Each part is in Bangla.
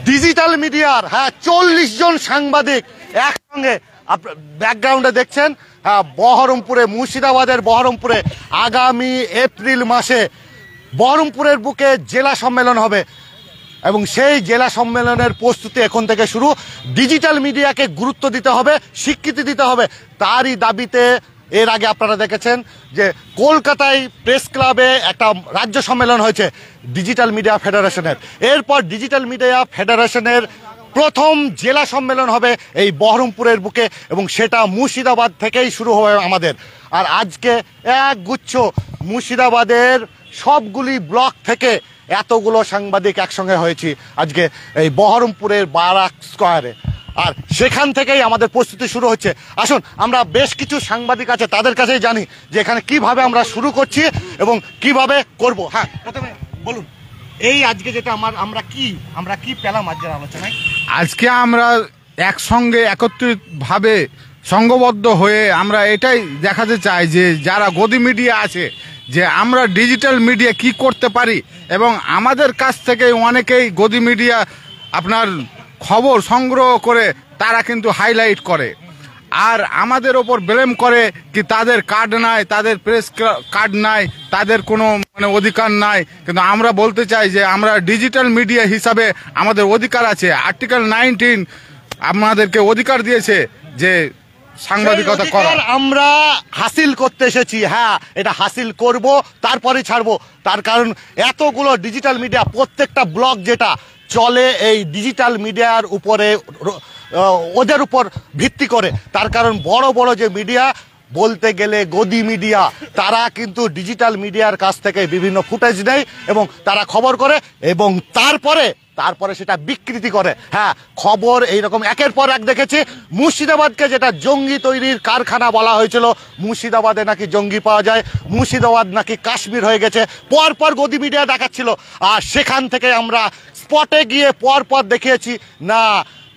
ডিজিটাল মিডিয়ার 40 জন সাংবাদিক একসঙ্গে ব্যাকগ্রাউন্ডে দেখছেন বহরমপুরে, মুর্শিদাবাদের বহরমপুরে আগামী এপ্রিল মাসে বহরমপুরের বুকে জেলা সম্মেলন হবে এবং সেই জেলা সম্মেলনের প্রস্তুতি এখন থেকে শুরু। ডিজিটাল মিডিয়াকে গুরুত্ব দিতে হবে, স্বীকৃতি দিতে হবে, তারই দাবিতে এর আগে আপনারা দেখেছেন যে কলকাতায় প্রেস ক্লাবে একটা রাজ্য সম্মেলন হয়েছে ডিজিটাল মিডিয়া ফেডারেশনের। এরপর ডিজিটাল মিডিয়া ফেডারেশনের প্রথম জেলা সম্মেলন হবে এই বহরমপুরের বুকে এবং সেটা মুর্শিদাবাদ থেকেই শুরু হবে আমাদের। আর আজকে একগুচ্ছ মুর্শিদাবাদের সবগুলি ব্লক থেকে এতগুলো সাংবাদিক একসঙ্গে হয়েছি আজকে এই বহরমপুরের বারাক স্কয়ারে, আর সেখান থেকেই আমাদের প্রস্তুতি শুরু হচ্ছে। আসুন আমরা বেশ কিছু সাংবাদিক আছে তাদের কাছেই জানি যে এখানে কিভাবে আমরা শুরু করছি এবং কিভাবে করব। প্রথমে বলুন এই আজকে যেটা আমরা কি পেলাম আজকের আলোচনায়। আজকে আমরা একসঙ্গে একত্রিতভাবে সংঘবদ্ধ হয়ে আমরা এটাই দেখাতে চাই যে যারা গদি মিডিয়া আছে যে আমরা ডিজিটাল মিডিয়া কি করতে পারি এবং আমাদের কাছ থেকে অনেকেই গদি মিডিয়া আপনার খবর সংগ্রহ করে তারা কিন্তু হাইলাইট করে আর আমাদের ওপর ব্লেম করে কি তাদের কার্ড নাই, তাদের প্রেস কার্ড নাই, তাদের কোনো অধিকার নাই। কিন্তু আমরা বলতে চাই যে আমরা ডিজিটাল মিডিয়া হিসাবে আমাদের অধিকার আছে। আর্টিকেল 19 আমাদেরকে অধিকার দিয়েছে যে সাংবাদিকতা করার, আমরা হাসিল করতে এসেছি। এটা হাসিল করব তারপরে ছাড়বো। তার কারণ এতগুলো ডিজিটাল মিডিয়া প্রত্যেকটা ব্লগ যেটা চলে এই ডিজিটাল মিডিয়ার উপরে, ওদের উপর ভিত্তি করে। তার কারণ বড় বড় যে মিডিয়া বলতে গেলে গদি মিডিয়া তারা কিন্তু ডিজিটাল মিডিয়ার কাছ থেকে বিভিন্ন ফুটেজ নেয় এবং তারা খবর করে এবং তারপরে সেটা বিকৃতি করে। খবর এইরকম একের পর এক দেখেছি। মুর্শিদাবাদকে যেটা জঙ্গি তৈরির কারখানা বলা হয়েছিল, মুর্শিদাবাদে নাকি জঙ্গি পাওয়া যায়, মুর্শিদাবাদ নাকি কাশ্মীর হয়ে গেছে, পরপর গদি মিডিয়া দেখাচ্ছিল। আর সেখান থেকে আমরা স্পটে গিয়ে পরপর দেখিয়েছি না,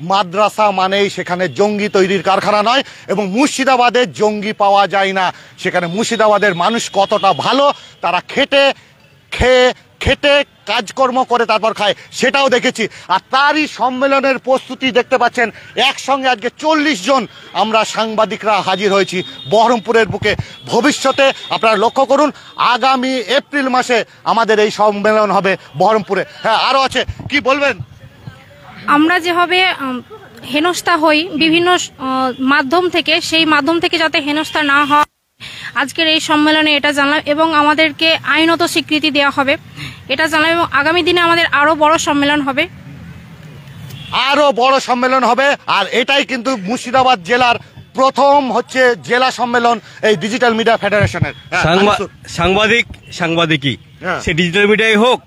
মাদ্রাসা মানেই সেখানে জঙ্গি তৈরির কারখানা নয় এবং মুর্শিদাবাদে জঙ্গি পাওয়া যায় না। সেখানে মুর্শিদাবাদের মানুষ কতটা ভালো, তারা খেটে কাজকর্ম করে তারপর খায়, সেটাও দেখেছি। আর তারই সম্মেলনের প্রস্তুতি দেখতে পাচ্ছেন একসঙ্গে আজকে 40 জন আমরা সাংবাদিকরা হাজির হয়েছি বহরমপুরের বুকে। ভবিষ্যতে আপনারা লক্ষ্য করুন আগামী এপ্রিল মাসে আমাদের এই সম্মেলন হবে বহরমপুরে। আরও আছে, কি বলবেন? আমরা যেভাবে হেনস্থা হই বিভিন্ন মাধ্যম থেকে, সেই মাধ্যম থেকে যাতে হেনস্থা না হয় আজকের এই সম্মেলনে এটা জানলাম এবং আমাদেরকে আইনত স্বীকৃতি দেওয়া হবে এটা জানলাম এবং আগামী দিনে আমাদের আরো বড় সম্মেলন হবে। আর এটাই কিন্তু মুর্শিদাবাদ জেলার প্রথম হচ্ছে জেলা সম্মেলন এই ডিজিটাল মিডিয়া ফেডারেশনের। সাংবাদিকই সে ডিজিটাল মিডিয়াই হোক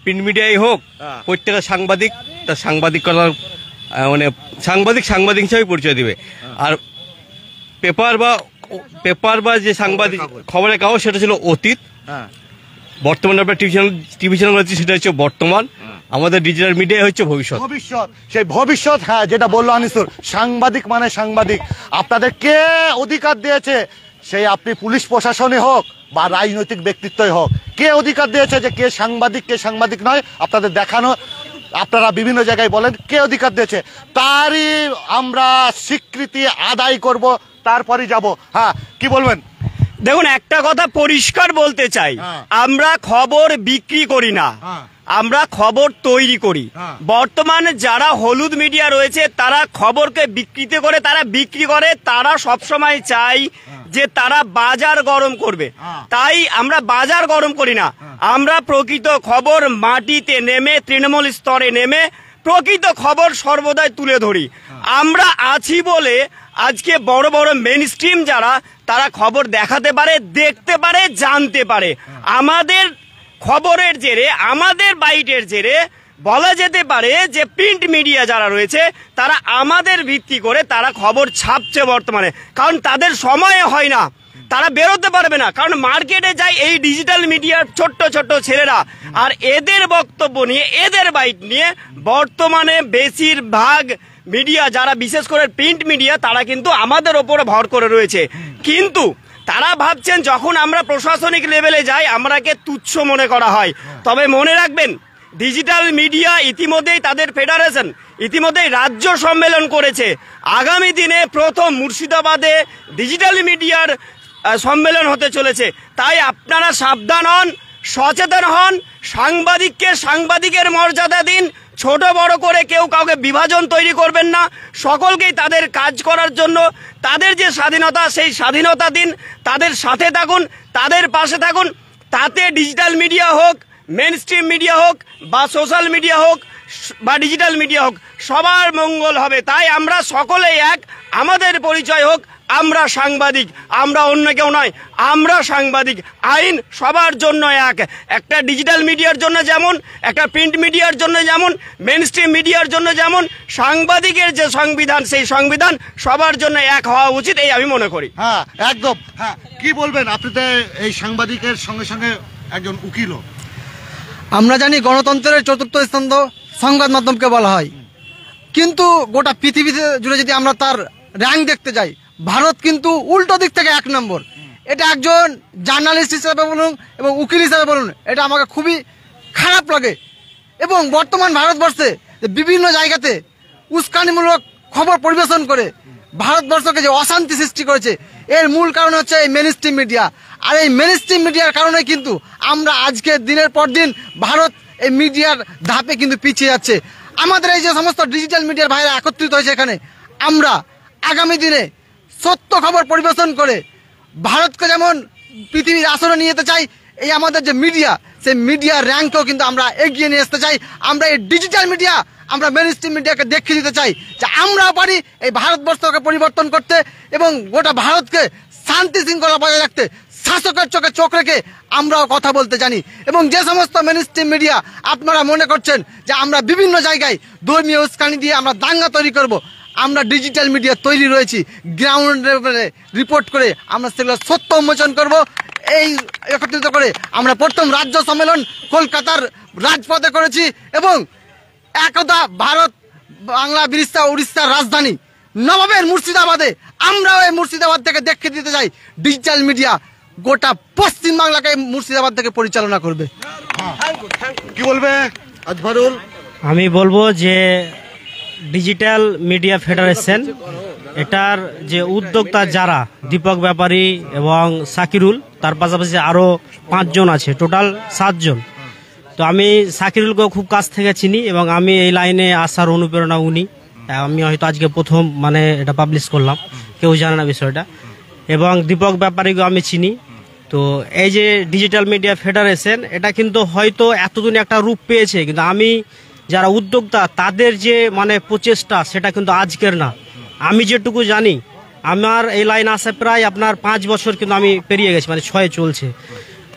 প্রিন্ট মিডিয়াই হোক, প্রত্যেকটা সাংবাদিক তার সাংবাদিকতার সাংবাদিক হিসাবে পরিচয় দিবে। আর পেপার বা যে সাংবাদিক খবরের কাগজ সেটা ছিল অতীত, বর্তমানে আমরা টিভি চ্যানেল আছে সেটা হচ্ছে বর্তমান, আমাদের ডিজিটাল মিডিয়া হচ্ছে ভবিষ্যৎ। সেই ভবিষ্যৎ যেটা বললো আনিসুর, সাংবাদিক মানে সাংবাদিক। আপনাদের কে অধিকার দিয়েছে, সেই আপনি পুলিশ প্রশাসনই হোক বা রাজনৈতিক ব্যক্তিত্বই হোক, কে অধিকার দিয়েছে যে কে সাংবাদিক নয় আপনাদের দেখানো? আপনারা বিভিন্ন জায়গায় বলেন কে অধিকার দিয়েছে, তারই আমরা স্বীকৃতি আদায় করব, তারপরে যাব। কি বলবেন? দেখুন একটা কথা পরিষ্কার বলতে চাই, আমরা খবর বিক্রি করি না, আমরা খবর তৈরি করি। বর্তমানে যারা হলুদ মিডিয়া রয়েছে তারা খবরকে বিকৃতি করে, তারা বিক্রি করে, তারা সবসময় চাই যে তারা বাজার গরম করবে। তাই আমরা বাজার গরম করি না, আমরা প্রকৃত খবর মাটিতে নেমে তৃণমূল স্তরে নেমে প্রকৃত খবর সর্বদাই তুলে ধরি। আমরা আছি বলে আজকে বড় বড় মেইন স্ট্রিম যারা তারা খবর দেখাতে পারে, দেখতে পারে, জানতে পারে। আমাদের খবরের জেরে, আমাদের বাইটের জেরে বলা যেতে পারে যে প্রিন্ট মিডিয়া যারা রয়েছে তারা আমাদের ভিত্তি করে তারা খবর ছাপছে বর্তমানে, কারণ তাদের সময় হয় না, তারা বেরোতে পারবে না, কারণ মার্কেটে যায় এই ডিজিটাল মিডিয়ার ছোট্ট ছোট্ট ছেলেরা। আর এদের বক্তব্য নিয়ে, এদের বাইট নিয়ে বর্তমানে বেশিরভাগ মিডিয়া যারা বিশেষ করে প্রিন্ট মিডিয়া তারা কিন্তু আমাদের ওপরে ভর করে রয়েছে। কিন্তু তারা ভাবছেন যখন আমরা প্রশাসনিক লেভেলে যাই আমরাকে তুচ্ছ মনে করা হয়। তবে মনে রাখবেন ডিজিটাল মিডিয়া ইতিমধ্যেই তাদের ফেডারেশন ইতিমধ্যেই রাজ্য সম্মেলন করেছে। আগামী দিনে প্রথম মুর্শিদাবাদে ডিজিটাল মিডিয়ার সম্মেলন হতে চলেছে। তাই আপনারা সাবধান হন, সচেতন হন, সাংবাদিককে সাংবাদিকের মর্যাদা দিন, ছোট বড় করে কেউ কাউকে বিভাজন তৈরি করবেন না। সকলকেই তাদের কাজ করার জন্য তাদের যে স্বাধীনতা সেই স্বাধীনতা দিন, তাদের সাথে থাকুন, তাদের পাশে থাকুন। তাতে ডিজিটাল মিডিয়া হোক, মেন স্ট্রিম মিডিয়া হোক বা সোশ্যাল মিডিয়া হোক বা ডিজিটাল মিডিয়া হোক, সবার মঙ্গল হবে। তাই আমরা সকলেই এক, আমাদের পরিচয় হোক আমরা সাংবাদিক, আমরা অন্য কেউ নয়, আমরা সাংবাদিক। আইন সবার জন্য এক, একটা ডিজিটাল মিডিয়ার জন্য যেমন, একটা প্রিন্ট মিডিয়ার জন্য যেমন, মেন স্ট্রিম মিডিয়ার জন্য যেমন, সাংবাদিকের যে সংবিধান সেই সংবিধান সবার জন্য এক হওয়া উচিত, এই আমি মনে করি। হ্যাঁ একদম। হ্যাঁ, কি বলবেন? আপনি তো এই সাংবাদিকের সঙ্গে সঙ্গে একজন উকিলও। আমরা জানি গণতন্ত্রের চতুর্থ স্তম্ভ সংবাদ মাধ্যমকে বলা হয়, কিন্তু গোটা পৃথিবীতে জুড়ে যদি আমরা তার র্যাঙ্ক দেখতে যাই, ভারত কিন্তু উল্টো দিক থেকে 1 নম্বর। এটা একজন জার্নালিস্ট হিসেবে বলুন এবং উকিল হিসেবে বলুন, এটা আমাকে খুবই খারাপ লাগে। এবং বর্তমান ভারতবর্ষে বিভিন্ন জায়গাতে উস্কানিমূলক খবর পরিবেশন করে ভারতবর্ষকে যে অশান্তি সৃষ্টি করেছে, এর মূল কারণ হচ্ছে এই মেন স্ট্রিম মিডিয়া। আর এই মেন স্ট্রিম মিডিয়ার কারণে কিন্তু আমরা আজকে দিনের পর দিন ভারত এই মিডিয়ার ধাপে কিন্তু পিছিয়ে যাচ্ছে। আমাদের এই যে সমস্ত ডিজিটাল মিডিয়ার ভাইরা একত্রিত হয়েছে এখানে, আমরা আগামী দিনে সত্য খবর পরিবেশন করে ভারতকে যেমন পৃথিবীর আসনে নিয়ে যেতে চাই, এই আমাদের যে মিডিয়া সেই মিডিয়ার র্যাঙ্ককেও কিন্তু আমরা এগিয়ে নিয়ে আসতে চাই। আমরা এই ডিজিটাল মিডিয়া, আমরা মেন স্ট্রিম মিডিয়াকে দেখিয়ে দিতে চাই যে আমরাও পারি এই ভারতবর্ষকে পরিবর্তন করতে এবং গোটা ভারতকে শান্তি শৃঙ্খলা বজায় রাখতে। শাসকের চোখে চোখ রেখে আমরাও কথা বলতে জানি। এবং যে সমস্ত মেন স্ট্রিম মিডিয়া আপনারা মনে করছেন যে আমরা বিভিন্ন জায়গায় ধর্মীয় উস্কানি দিয়ে আমরা দাঙ্গা তৈরি করব, আমরা ডিজিটাল মিডিয়া তৈরি রয়েছি, গ্রাউন্ড লেভেলে রিপোর্ট করে আমরা সেগুলো সত্য উন্মোচন করব। এই একত্রিত করে আমরা প্রথম রাজ্য সম্মেলন কলকাতার রাজপথে করেছি এবং একদা ভারত বাংলা উড়িষ্যার রাজধানী নবাবের মুর্শিদাবাদে আমরাও এই মুর্শিদাবাদ থেকে দেখিয়ে দিতে চাই ডিজিটাল মিডিয়া গোটা পশ্চিমবাংলাকে মুর্শিদাবাদ থেকে পরিচালনা করবে। কি বলবে আজহারুল? আমি বলবো যে ডিজিটাল মিডিয়া ফেডারেশন, এটার যে উদ্যোক্তা যারা দীপক ব্যাপারী এবং সাকিরুল, তার পাশাপাশি আরও 5 জন আছে, টোটাল 7 জন। তো আমি সাকিরুলকেও খুব কাছ থেকে চিনি এবং আমি এই লাইনে আসার অনুপ্রেরণা উনি। আমি হয়তো আজকে প্রথম এটা পাবলিশ করলাম, কেউ জানে না বিষয়টা। এবং দীপক ব্যাপারীকেও আমি চিনি। তো এই যে ডিজিটাল মিডিয়া ফেডারেশন, এটা কিন্তু হয়তো এতদিন একটা রূপ পেয়েছে, কিন্তু আমি যারা উদ্যোক্তা তাদের যে প্রচেষ্টা, সেটা কিন্তু আজকের না। আমি যেটুকু জানি, আমার এই লাইন আসে প্রায় আপনার 5 বছর কিন্তু আমি পেরিয়ে গেছি, 6 চলছে।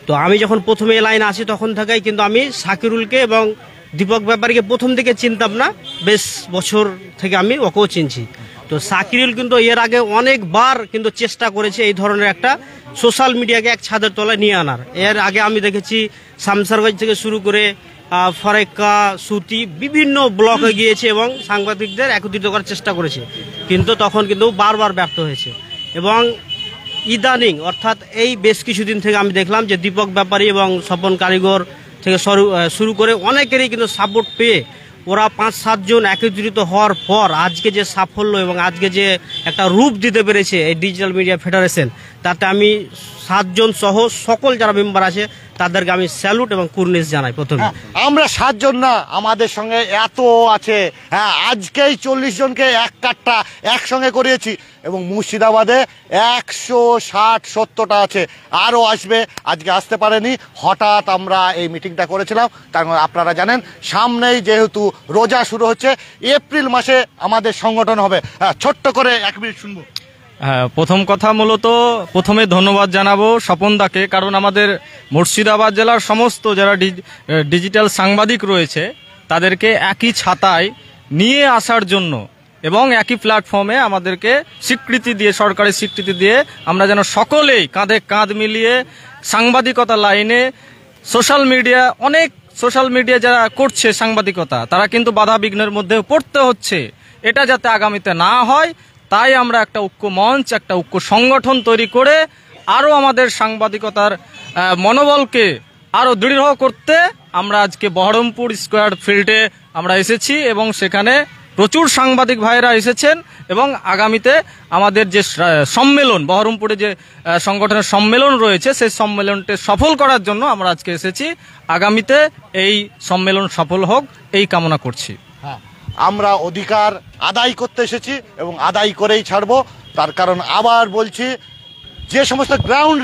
তো আমি যখন প্রথমে এই লাইনে আসি তখন থেকেই কিন্তু আমি সাকিরুলকে এবং দীপক ব্যাপারীকে প্রথম থেকে চিনতাম না, বেশ বছর থেকে আমি ওকেও চিনছি। তো সাকিরুল কিন্তু এর আগে অনেকবার কিন্তু চেষ্টা করেছে এই ধরনের একটা সোশ্যাল মিডিয়াকে এক ছাদের তলায় নিয়ে আনার। এর আগে আমি দেখেছি শামসারগঞ্জ থেকে শুরু করে ফরেক্কা, সুতি বিভিন্ন ব্লকে গিয়েছে এবং সাংবাদিকদের একত্রিত করার চেষ্টা করেছে, কিন্তু তখন কিন্তু বারবার ব্যর্থ হয়েছে। এবং ইদানিং অর্থাৎ এই বেশ কিছুদিন থেকে আমি দেখলাম যে দীপক ব্যাপারী এবং স্বপন কারিগর থেকে শুরু করে অনেকেরই কিন্তু সাপোর্ট পেয়ে ওরা 5-7 জন একত্রিত হওয়ার পর আজকে যে সাফল্য এবং আজকে যে একটা রূপ দিতে পেরেছে এই ডিজিটাল মিডিয়া ফেডারেশন, তাতে আমি 7 জন সহ সকল যারা মেম্বার আছে তাদেরকে আমি স্যালুট এবং কুর্নিশ জানাই। প্রথমে আমরা 7 জন না, আমাদের সঙ্গে এত আছে। হ্যাঁ, আজকেই 40 জনকে এক কাট্টা একসঙ্গে করিয়েছি এবং মুর্শিদাবাদে 160-70টা আছে, আরও আসবে। আজকে আসতে পারেনি, হঠাৎ আমরা এই মিটিংটা করেছিলাম। তার আপনারা জানেন সামনেই যেহেতু রোজা শুরু হচ্ছে, এপ্রিল মাসে আমাদের সংগঠন হবে। হ্যাঁ, ছোট্ট করে 1 মিনিট শুনবো। হ্যাঁ, প্রথম কথা মূলত প্রথমে ধন্যবাদ জানাবো স্বপনদাকে, কারণ আমাদের মুর্শিদাবাদ জেলার সমস্ত যারা ডিজিটাল সাংবাদিক রয়েছে তাদেরকে একই ছাতায় নিয়ে আসার জন্য এবং একই প্ল্যাটফর্মে আমাদেরকে স্বীকৃতি দিয়ে, সরকারি স্বীকৃতি দিয়ে আমরা যেন সকলেই কাঁধে কাঁধ মিলিয়ে সাংবাদিকতা লাইনে অনেক সোশ্যাল মিডিয়া যারা করছে সাংবাদিকতা, তারা কিন্তু বাধা বিঘ্নের মধ্যে পড়তে হচ্ছে। এটা যাতে আগামীতে না হয়, তাই আমরা একটা ঐক্য মঞ্চ, একটা ঐক্য সংগঠন তৈরি করে আরও আমাদের সাংবাদিকতার মনোবলকে আরো দৃঢ় করতে আমরা আজকে বহরমপুর স্কোয়ার ফিল্ডে আমরা এসেছি এবং সেখানে প্রচুর সাংবাদিক ভাইরা এসেছেন এবং আগামীতে আমাদের যে সম্মেলন বহরমপুরে যে সংগঠনের সম্মেলন রয়েছে সেই সম্মেলনকে সফল করার জন্য আমরা আজকে এসেছি। আগামীতে এই সম্মেলন সফল হোক এই কামনা করছি। আমরা অধিকার আদায় করতে এসেছি এবং আদায় করেই ছাড়বো। তার কারণ আবার বলছি, যে সমস্ত গ্রাউন্ড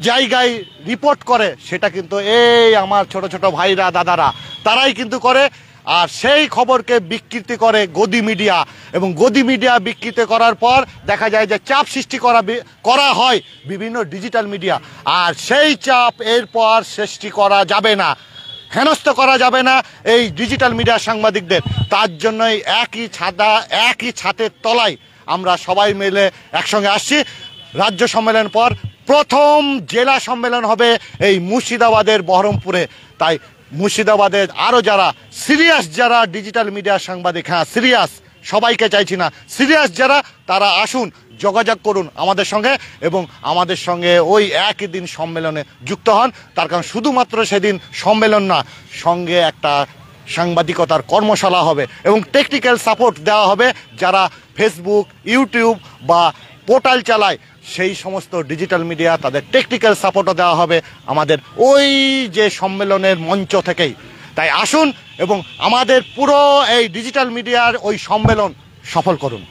জায়গায় রিপোর্ট করে সেটা কিন্তু এই আমার ছোট ছোট ভাইরা দাদারা তারাই কিন্তু করে, আর সেই খবরকে বিকৃতি করে গদি মিডিয়া, এবং গদি মিডিয়া বিকৃতি করার পর দেখা যায় যে চাপ সৃষ্টি করা হয় বিভিন্ন ডিজিটাল মিডিয়া, আর সেই চাপ এরপর সৃষ্টি করা যাবে না, হেনস্থ করা যাবে না এই ডিজিটাল মিডিয়া সাংবাদিকদের। তার জন্যই একই ছাদের তলায় আমরা সবাই মিলে একসঙ্গে আসছি। রাজ্য সম্মেলন পর প্রথম জেলা সম্মেলন হবে এই মুর্শিদাবাদের বহরমপুরে। তাই মুর্শিদাবাদের আরও যারা ডিজিটাল মিডিয়া সাংবাদিক, হ্যাঁ সিরিয়াস, সবাইকে চাইছি না, সিরিয়াস যারা, তারা আসুন, যোগাযোগ করুন আমাদের সঙ্গে এবং আমাদের সঙ্গে ওই একই দিন সম্মেলনে যুক্ত হন। তার কারণ শুধুমাত্র সেদিন সম্মেলন না, সঙ্গে একটা সাংবাদিকতার কর্মশালা হবে এবং টেকনিক্যাল সাপোর্ট দেওয়া হবে যারা ফেসবুক, ইউটিউব বা পোর্টাল চালায়, সেই সমস্ত ডিজিটাল মিডিয়া তাদের টেকনিক্যাল সাপোর্টও দেওয়া হবে আমাদের ওই যে সম্মেলনের মঞ্চ থেকেই। তাই আসুন এবং আমাদের পুরো এই ডিজিটাল মিডিয়ার ওই সম্মেলন সফল করুন।